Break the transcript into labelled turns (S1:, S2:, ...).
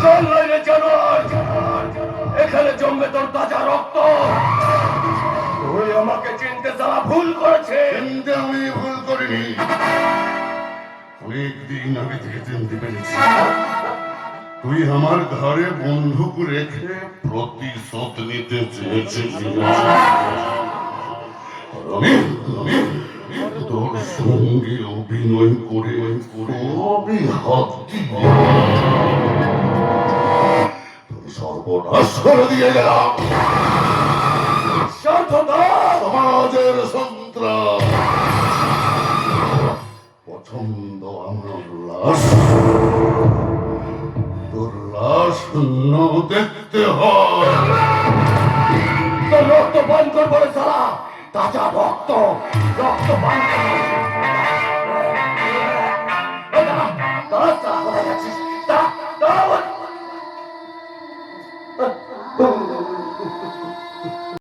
S1: চল নইলে জানোয়ার, এখানে জমবে তোর তাজা রক্ত। তুই আমাকে চিনতে যারা ভুল করেছে।
S2: চিনতে আমি ভুল করিনি, অনেকদিন আগে থেকে চিনতে পেরেছি। তুই আমার ঘরে বন্দুক রেখে প্রতিশোধ নিতে চেয়েছিস। আমি তোর সঙ্গে অভিনয় করে আমি হাত দিয়ে তোর সর্বনাশ করে দিয়ে গেলাম। সমাজের সন্ত্রাস পছন্দ আমার লাশ, তোর লাশ ন দেখতে হয়।
S1: তোর রক্ত পান করবো রে সালা, তাজা রক্ত, রক্ত পান করবো। কোথায় যাচ্ছিস?